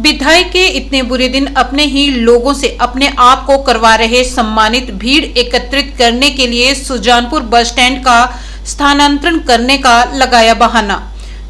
विधायक के इतने बुरे दिन अपने ही लोगों से अपने आप को करवा रहे सम्मानित भीड़ एकत्रित करने के लिए सुजानपुर बस स्टैंड का स्थानांतरण करने का लगाया बहाना।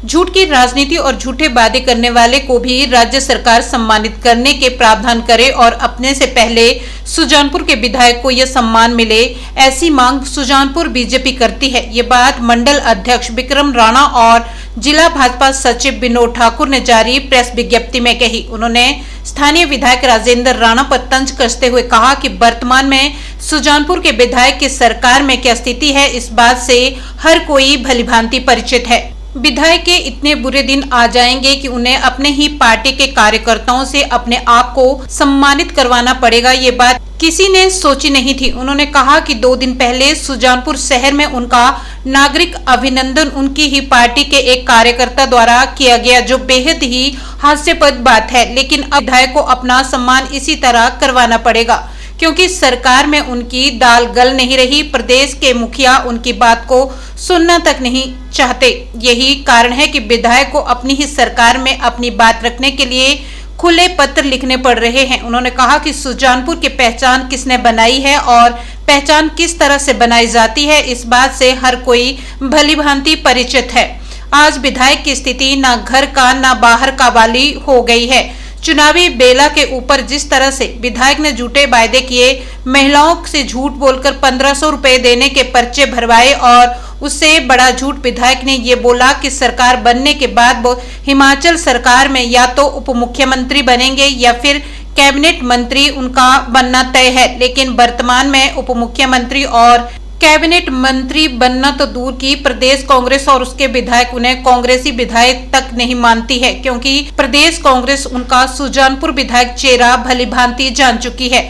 झूठ की राजनीति और झूठे वादे करने वाले को भी राज्य सरकार सम्मानित करने के प्रावधान करे और अपने से पहले सुजानपुर के विधायक को यह सम्मान मिले, ऐसी मांग सुजानपुर बीजेपी करती है। ये बात मंडल अध्यक्ष विक्रम राणा और जिला भाजपा सचिव विनोद ठाकुर ने जारी प्रेस विज्ञप्ति में कही। उन्होंने स्थानीय विधायक राजेंद्र राणा पर तंज कसते हुए कहा कि वर्तमान में सुजानपुर के विधायक की सरकार में क्या स्थिति है, इस बात से हर कोई भलीभांति परिचित है। विधायक के इतने बुरे दिन आ जाएंगे कि उन्हें अपने ही पार्टी के कार्यकर्ताओं से अपने आप को सम्मानित करवाना पड़ेगा। ये बात किसी ने सोची नहीं थी। उन्होंने कहा कि 2 दिन पहले सुजानपुर शहर में उनका नागरिक अभिनंदन उनकी ही पार्टी के एक कार्यकर्ता द्वारा किया गया, जो बेहद ही हास्यास्पद बात है। लेकिन अब विधायक को अपना सम्मान इसी तरह करवाना पड़ेगा, क्योंकि सरकार में उनकी दाल गल नहीं रही। प्रदेश के मुखिया उनकी बात को सुनना तक नहीं चाहते। यही कारण है कि विधायक को अपनी ही सरकार में अपनी बात रखने के लिए खुले पत्र लिखने पड़ रहे हैं। उन्होंने कहा कि सुजानपुर की पहचान किसने बनाई है और पहचान किस तरह से बनाई जाती है, इस बात से हर कोई भलीभांति परिचित है। आज विधायक की स्थिति ना घर का ना बाहर का वाली हो गई है। चुनावी बेला के ऊपर जिस तरह से विधायक ने झूठे वायदे किए, महिलाओं से झूठ बोलकर 1500 रुपए देने के पर्चे भरवाए और उससे बड़ा झूठ विधायक ने ये बोला कि सरकार बनने के बाद वो हिमाचल सरकार में या तो उप मुख्यमंत्री बनेंगे या फिर कैबिनेट मंत्री उनका बनना तय है। लेकिन वर्तमान में उप मुख्यमंत्री और कैबिनेट मंत्री बनना तो दूर की, प्रदेश कांग्रेस और उसके विधायक उन्हें कांग्रेसी विधायक तक नहीं मानती है, क्योंकि प्रदेश कांग्रेस उनका सुजानपुर विधायक चेहरा भलीभांति जान चुकी है।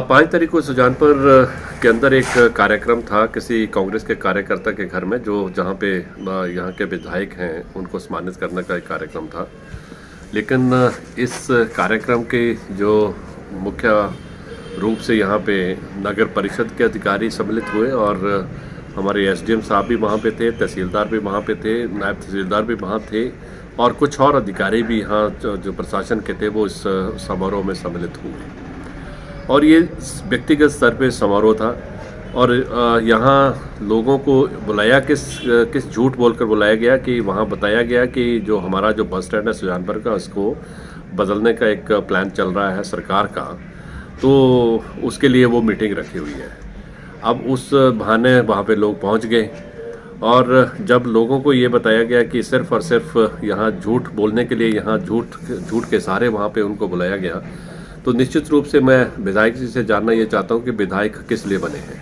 5 तारीख को सुजानपुर के अंदर एक कार्यक्रम था किसी कांग्रेस के कार्यकर्ता के घर में, जो जहां पे यहाँ के विधायक हैं उनको सम्मानित करने का एक कार्यक्रम था। लेकिन इस कार्यक्रम के जो मुख्य रूप से यहाँ पे नगर परिषद के अधिकारी सम्मिलित हुए और हमारे एसडीएम साहब भी वहाँ पे थे, तहसीलदार भी वहाँ पे थे, नायब तहसीलदार भी वहाँ थे और कुछ और अधिकारी भी यहाँ जो प्रशासन के थे वो इस समारोह में सम्मिलित हुए। और ये व्यक्तिगत स्तर पे समारोह था और यहाँ लोगों को बुलाया किस झूठ बोलकर बुलाया गया कि वहाँ बताया गया कि जो हमारा जो बस स्टैंड है सुजानपुर का, उसको बदलने का एक प्लान चल रहा है सरकार का, तो उसके लिए वो मीटिंग रखी हुई है। अब उस बहाने वहाँ पे लोग पहुँच गए और जब लोगों को ये बताया गया कि सिर्फ और सिर्फ यहाँ झूठ बोलने के लिए यहाँ झूठ के सहारे वहाँ पे उनको बुलाया गया, तो निश्चित रूप से मैं विधायक जी से जानना ये चाहता हूँ कि विधायक किस लिए बने हैं।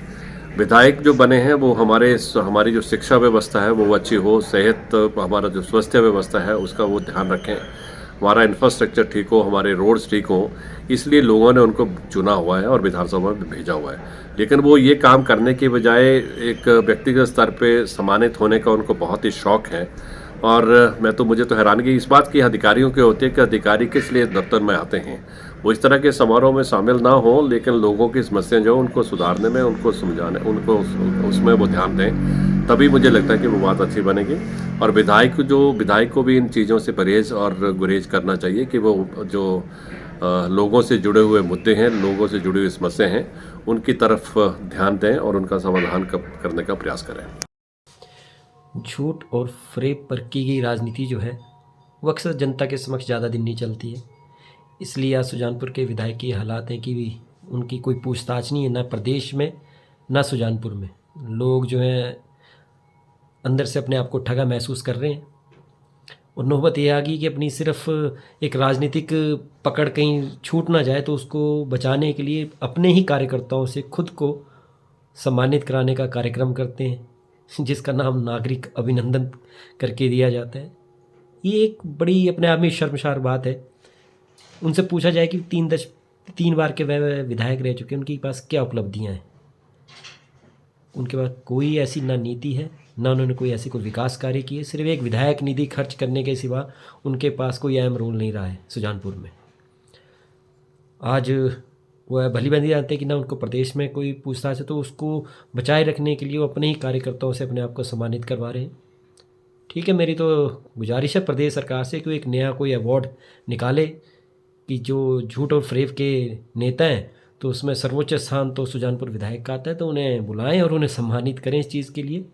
विधायक जो बने हैं वो हमारी जो शिक्षा व्यवस्था है वो अच्छी हो, सेहत, हमारा जो स्वास्थ्य व्यवस्था है उसका वो ध्यान रखें, हमारा इंफ्रास्ट्रक्चर ठीक हो, हमारे रोड्स ठीक हो, इसलिए लोगों ने उनको चुना हुआ है और विधानसभा में भेजा हुआ है। लेकिन वो ये काम करने के बजाय एक व्यक्तिगत स्तर पे सम्मानित होने का उनको बहुत ही शौक है। और मुझे तो हैरानगी इस बात की अधिकारियों के होती है कि अधिकारी किस लिए दफ्तर में आते हैं, वो इस तरह के समारोह में शामिल ना हो, लेकिन लोगों की समस्याएं जो उनको सुधारने में, उनको समझाने, उनको उसमें वो ध्यान दें, तभी मुझे लगता है कि वो बात अच्छी बनेगी। और विधायक को भी इन चीज़ों से परहेज और गुरेज करना चाहिए कि वो जो लोगों से जुड़े हुए मुद्दे हैं, लोगों से जुड़ी हुई समस्याएं हैं, उनकी तरफ ध्यान दें और उनका समाधान करने का प्रयास करें। झूठ और फ्रेब पर की गई राजनीति जो है वो अक्सर जनता के समक्ष ज़्यादा दिन नहीं चलती है। इसलिए आज सुजानपुर के विधायक के हालात हैं कि उनकी कोई पूछताछ नहीं है, ना प्रदेश में ना सुजानपुर में। लोग जो हैं अंदर से अपने आप को ठगा महसूस कर रहे हैं और नौबत ये आ गई कि अपनी सिर्फ एक राजनीतिक पकड़ कहीं छूट ना जाए, तो उसको बचाने के लिए अपने ही कार्यकर्ताओं से खुद को सम्मानित कराने का कार्यक्रम करते हैं, जिसका नाम नागरिक अभिनंदन करके दिया जाता है। ये एक बड़ी अपने आप में शर्मसार बात है। उनसे पूछा जाए कि 3 बार के वह विधायक रह चुके हैं, उनके पास क्या उपलब्धियां हैं। उनके पास कोई ऐसी ना नीति है, ना उन्होंने कोई ऐसी कोई विकास कार्य किए। सिर्फ एक विधायक निधि खर्च करने के सिवा उनके पास कोई अहम रोल नहीं रहा है सुजानपुर में। आज वह भली भांति जानते हैं कि ना उनको प्रदेश में कोई पूछताछ है, तो उसको बचाए रखने के लिए वो अपने ही कार्यकर्ताओं से अपने आप को सम्मानित करवा रहे हैं। ठीक है, मेरी तो गुजारिश है प्रदेश सरकार से कि एक नया कोई अवार्ड निकाले कि जो झूठ और फरेब के नेता हैं तो उसमें सर्वोच्च स्थान तो सुजानपुर विधायक का आता है, तो उन्हें बुलाएं और उन्हें सम्मानित करें इस चीज़ के लिए।